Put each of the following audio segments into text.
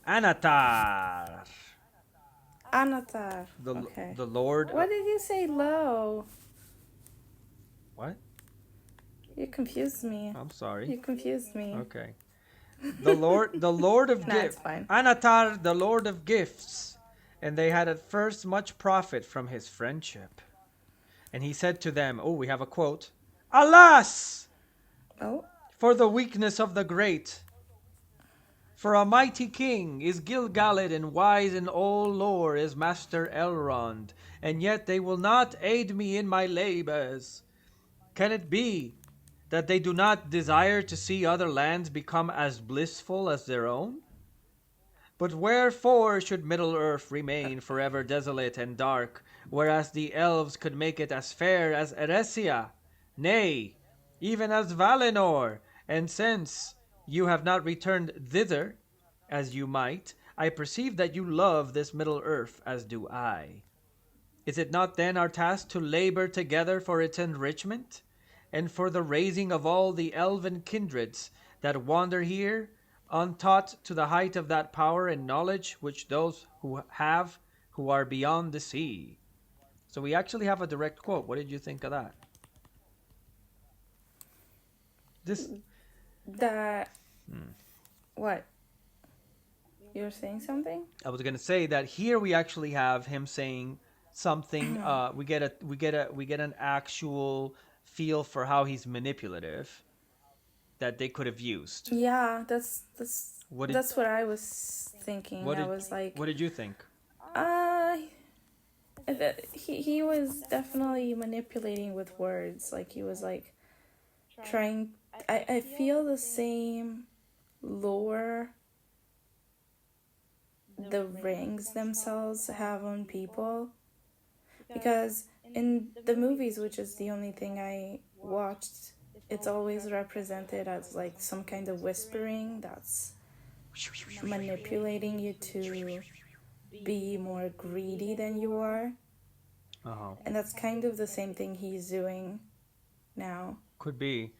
Anatar. Anatar. The Okay. the Lord. What did you say low? What? You confused me. I'm sorry. You confused me. Okay. The Lord of Nah, it's gifts. fine. Anatar, the Lord of gifts. And they had at first much profit from his friendship. And he said to them, oh, we have a quote. Alas, Oh, for the weakness of the great! For a mighty king is Gil-galad, and wise in all lore is Master Elrond, and yet they will not aid me in my labors. Can it be that they do not desire to see other lands become as blissful as their own? But wherefore should Middle-earth remain forever desolate and dark, whereas the elves could make it as fair as Eresia, nay, even as Valinor? And since you have not returned thither, as you might, I perceive that you love this Middle-earth as do I. Is it not then our task to labor together for its enrichment, and for the raising of all the elven kindreds that wander here, untaught to the height of that power and knowledge which those who are beyond the sea? So we actually have a direct quote. What did you think of that? This that. What? You were saying something? I was going to say that here we actually have him saying something. We get an actual feel for how he's manipulative that they could have used. Yeah, that's What did that's what I was thinking. what I did was like, what did you think? uh, he was definitely manipulating with words. Like he was like trying. I feel the same lore the rings themselves have on people, because in the movies, which is the only thing I watched, it's always represented as like some kind of whispering that's manipulating you to be more greedy than you are. Uh-huh. And that's kind of the same thing he's doing now, Could be.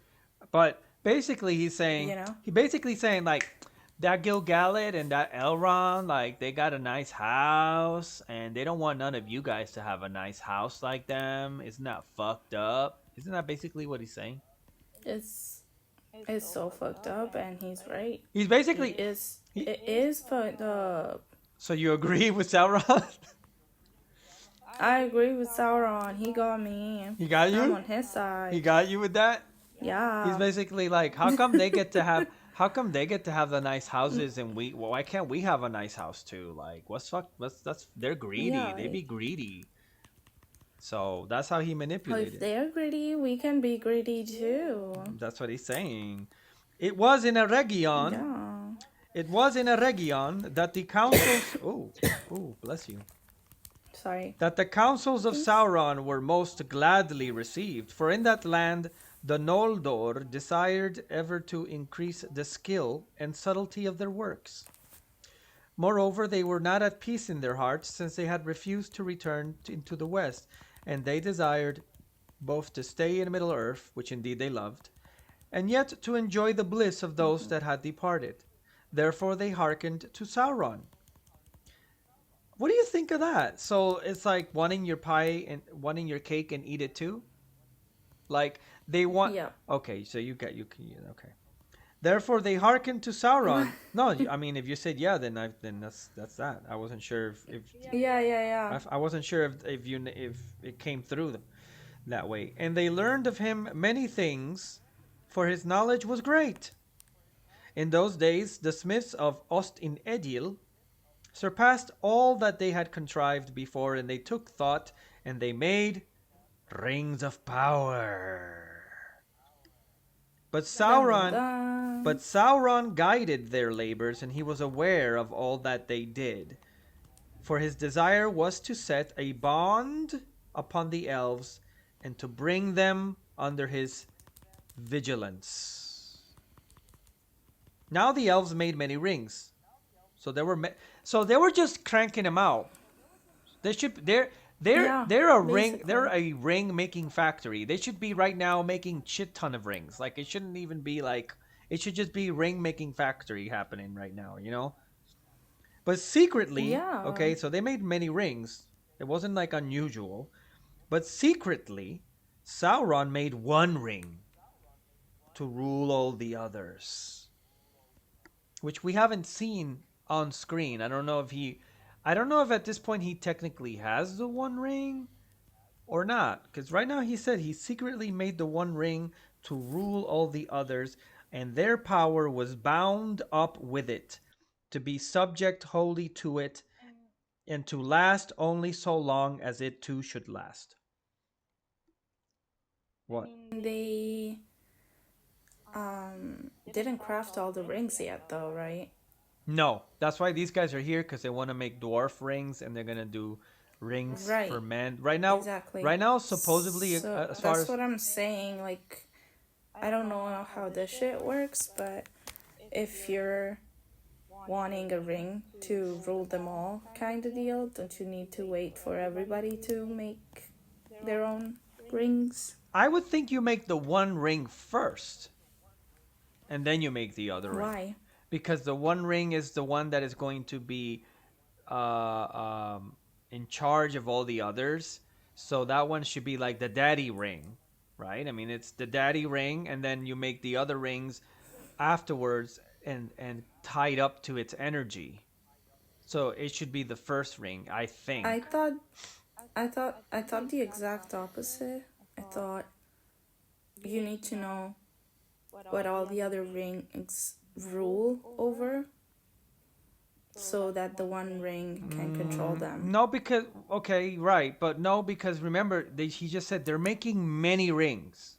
But basically you know? he basically saying like that Gil-galad and that Elrond, like they got a nice house and they don't want none of you guys to have a nice house like them. Isn't that fucked up? Isn't that basically what he's saying? It's it's so fucked up, and he's right. He's He basically is. he, It is fucked up. so you agree with Sauron? I agree with Sauron. He got me. He got I'm you? on his He side. got you with that? He's Yeah. basically like, how come they get to have the nice houses and we well, why can't we have a nice house too? Like what's fuck what's that's they're greedy. Yeah, They be like, greedy. So that's how he well, if manipulated. they're greedy, we can be greedy too. That's what he's saying. It was in a region. Yeah. It was in a region that the councils oh bless you. Sorry. That the counsels of Thanks. Sauron were most gladly received, for in that land the Noldor desired ever to increase the skill and subtlety of their works. Moreover, they were not at peace in their hearts, since they had refused to return into the West, and they desired both to stay in Middle Earth, which indeed they loved, and yet to enjoy the bliss of those that had departed. Therefore they hearkened to Sauron. What do you think of that? So it's like wanting your pie and wanting your cake and eat it too. Like they want. Yeah. Okay, so you can okay. Therefore they hearkened to Sauron. No, I mean if you said yeah, then that's that. I wasn't sure if Yeah, yeah, yeah. I wasn't sure if it came through that way. And they learned of him many things, for his knowledge was great. In those days, the smiths of Ost in Edil surpassed all that they had contrived before, and they took thought, and they made rings of power. But Dun dun Sauron, but dun. Sauron guided their labors, and he was aware of all that they did. For his desire was to set a bond upon the elves, and to bring them under his vigilance. Now the elves made many rings, so they were just cranking them out. They should Yeah, they're basically. a ring making factory. They should be right now making shit ton of rings. Like it shouldn't even be like it should just be ring making factory happening right now, you know? But secretly, Yeah. okay, so they made many rings. It wasn't like unusual. But secretly, Sauron made one ring to rule all the others, which we haven't seen on screen. I don't know if at this point he technically has the one ring or not, because right now he said he secretly made the one ring to rule all the others, and their power was bound up with it, to be subject wholly to it, and to last only so long as it too should last. What? They didn't craft all the rings yet though, right? No, that's why these guys are here because they want to make dwarf rings and they're gonna do rings for Right. men. Exactly. Right now, supposedly, So as far that's as what I'm saying. Like, I don't know how this shit works, but if you're wanting a ring to rule them all kind of deal, don't you need to wait for everybody to make their own rings? I would think you make the one ring first and then you make the other ring, Why? because the one ring is the one that is going to be in charge of all the others. So that one should be like the daddy ring, right? I mean, it's the daddy ring, and then you make the other rings afterwards and tied up to its energy. So it should be the first ring, I I think. thought I thought the exact opposite. I thought you need to know what all the other rings rule over so that the one ring can control them. No, because okay, right, but no, because remember, he just said they're making many rings.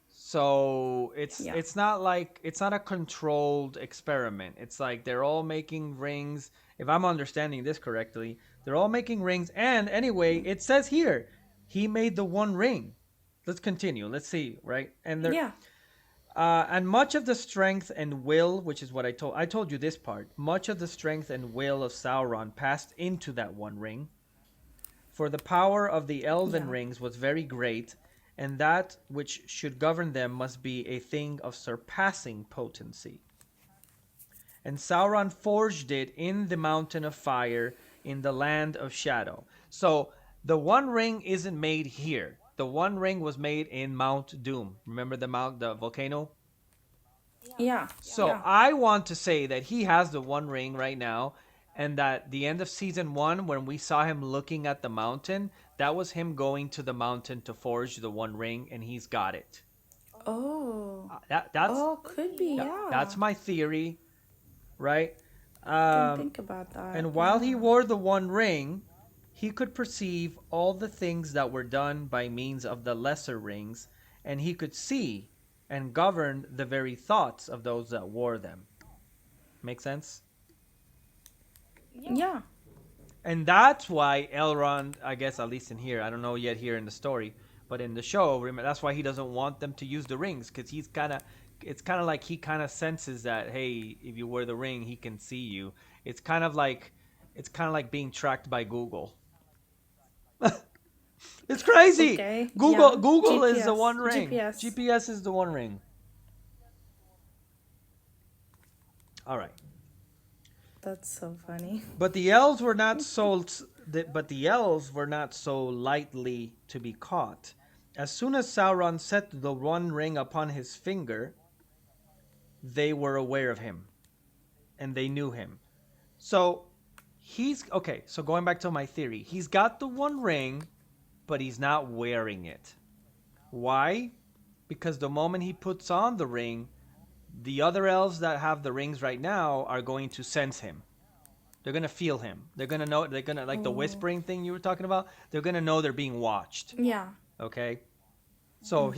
So Yeah. it's not a controlled experiment. It's like they're all making rings. If I'm understanding this correctly, they're all making rings. And anyway, it says here he made the one ring. Let's continue. Let's see, right? Yeah. And much of the strength and will, which is what I told you this part. Much of the strength and will of Sauron passed into that one ring, for the power of the elven Yeah. rings was very great, and that which should govern them must be a thing of surpassing potency. And Sauron forged it in the mountain of fire in the land of shadow. So the one ring isn't made here. The one ring was made in Mount Doom. Remember the volcano? Yeah. So Yeah. I want to say that he has the one ring right now, and that the end of season one, when we saw him looking at the mountain, that was him going to the mountain to forge the one ring, and he's got it. Oh. That that's Oh, could be, that's yeah. my theory, right? Didn't Um, think about that. and while he Yeah. wore the one ring, he could perceive all the things that were done by means of the lesser rings, and he could see and govern the very thoughts of those that wore them. Make sense? Yeah. And that's why Elrond, I guess at least in here, I don't know yet here in the story, but in the show, that's why he doesn't want them to use the rings, because it's kind of like he kind of senses that, hey, if you wear the ring, he can see you. It's kind of like it's kind of like being tracked by Google. It's crazy. Okay. Google Yeah. Google is the GPS. one ring. GPS. GPS is the one ring. All right. That's so funny. But the elves were not so but the elves were not so lightly to be caught. As soon as Sauron set the one ring upon his finger, they were aware of him and they knew him. So he's okay, so going back to my theory, he's got the one ring, but he's not wearing it. Why? Because the moment he puts on the ring, the other elves that have the rings right now are going to sense him. They're gonna feel him. They're gonna know. They're gonna like the Oh. whispering thing you were talking about. They're gonna know they're being watched. Yeah. Okay. So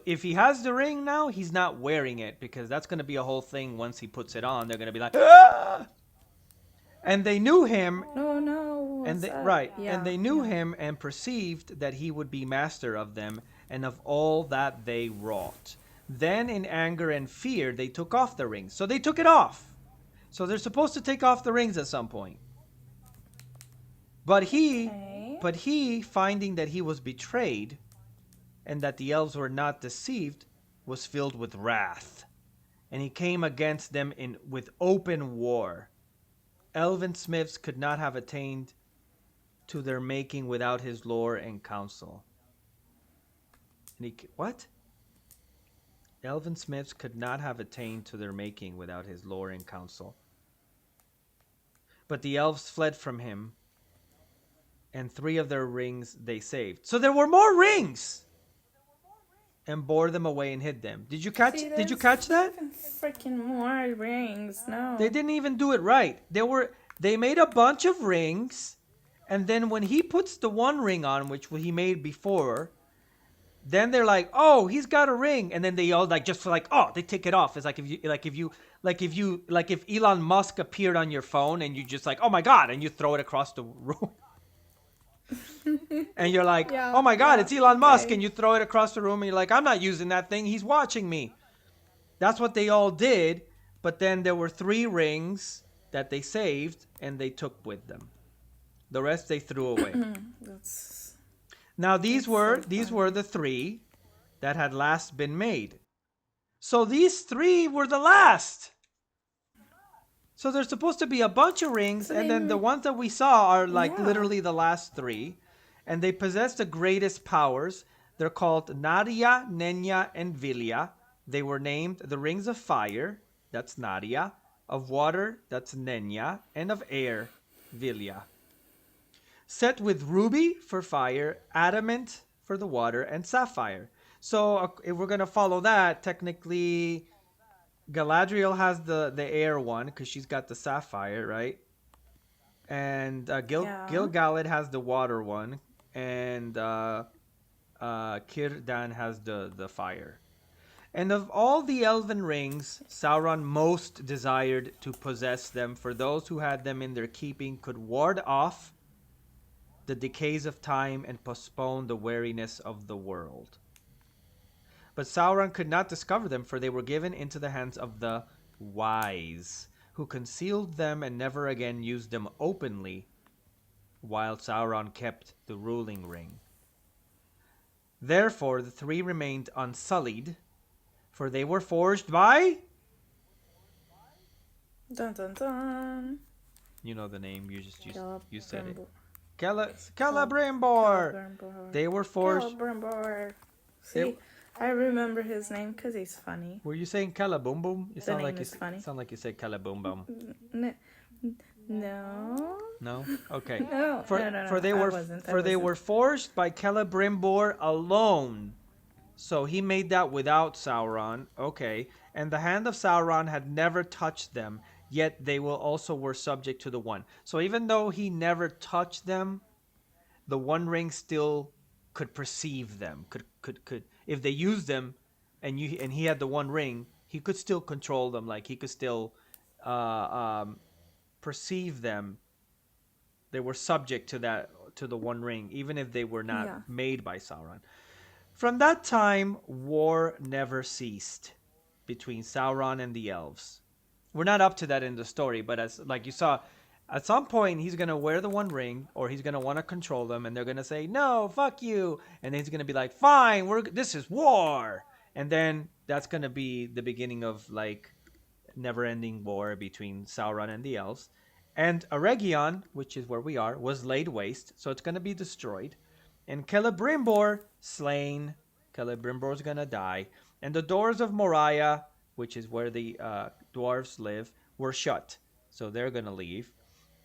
if he has the ring now, he's not wearing it because that's gonna be a whole thing. Once he puts it on, they're gonna be like, ah! And they knew him, Oh no, and what's they up? right, and Yeah. they knew him and perceived that he would be master of them and of all that they wrought. Then, in anger and fear, they took off the rings. So they took it off. So they're supposed to take off the rings at some point. But he, Okay. but he, finding that he was betrayed and that the elves were not deceived, was filled with wrath, and he came against them with open war. elven smiths could not have attained to their making without his lore and counsel. And what? Elven smiths could not have attained to their making without his lore and counsel. But the elves fled from him, and 3 of their rings they saved. So there were more rings! And bore them away and hid them. Did you catch that? Even freaking more rings. No. They didn't even do it right. They made a bunch of rings, and then when he puts the one ring on, which he made before, then they're like, "Oh, he's got a ring," and then they all they take it off. It's like if Elon Musk appeared on your phone and you just like, "Oh my god," and you throw it across the room. And you're like, Yeah, "Oh my god, yeah, it's Elon Musk," okay. and you throw it across the room and you're like, "I'm not using that thing. He's watching me." That's what they all did, but then there were 3 rings that they saved and they took with them. The rest they threw away. Now these were the 3 that had last been made. So these 3 were the last. So there's supposed to be a bunch of rings, So and then the ones that we saw are like Yeah. literally the last 3, and they possess the greatest powers. They're called Nadia, Nenya, and Vilya. They were named the rings of fire, that's Nadia, of water, that's Nenya, and of air, Vilya. Set with ruby for fire, adamant for the water, and sapphire. So if we're going to follow that, technically Galadriel has the air one because she's got the sapphire, right? And Gil-galad has the water one, and Círdan has the fire. And of all the elven rings, Sauron most desired to possess them, for those who had them in their keeping could ward off the decays of time and postpone the weariness of the world. But Sauron could not discover them, for they were given into the hands of the wise, who concealed them and never again used them openly, while Sauron kept the ruling ring. Therefore the 3 remained unsullied, for they were forged by... Dun dun dun. You know the name, you said it. Celebrimbor. Celebrimbor! They were forged... Celebrimbor. See, I remember his name because he's funny. Were you saying Calaboom Boom? You The name is funny. sound like you said Calaboom Boom. No. No? Okay. No. For they were forged by Celebrimbor alone. So he made that without Sauron. Okay. And the hand of Sauron had never touched them, yet they also were subject to the one. So even though he never touched them, the One Ring still could perceive them. Could if they used them, and he had the One Ring, he could still control them. Like he could still perceive them. They were subject to the One Ring, even if they were not made by Sauron. From that time, war never ceased between Sauron and the elves. We're not up to that in the story, but as like you saw, at some point he's gonna wear the One Ring, or he's gonna want to control them, and they're gonna say, "No, fuck you," and then he's gonna be like, "Fine, this is war," and then that's gonna be the beginning of like never-ending war between Sauron and the elves. And Eregion, which is where we are, was laid waste, so it's gonna be destroyed. And Celebrimbor slain. Celebrimbor's gonna die. And the doors of Moria, which is where the dwarves live, were shut. So they're gonna leave.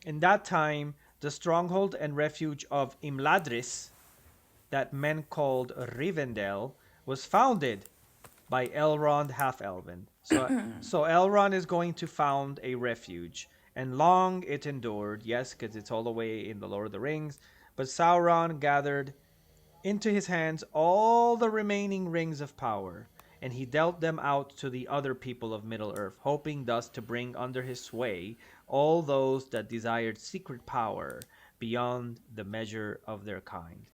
In that time, the stronghold and refuge of Imladris, that men called Rivendell, was founded by Elrond Half-Elven. So Elrond is going to found a refuge. And long it endured, yes, because it's all the way in the Lord of the Rings. But Sauron gathered into his hands all the remaining rings of power, and he dealt them out to the other people of Middle-earth, hoping thus to bring under his sway all those that desired secret power beyond the measure of their kind.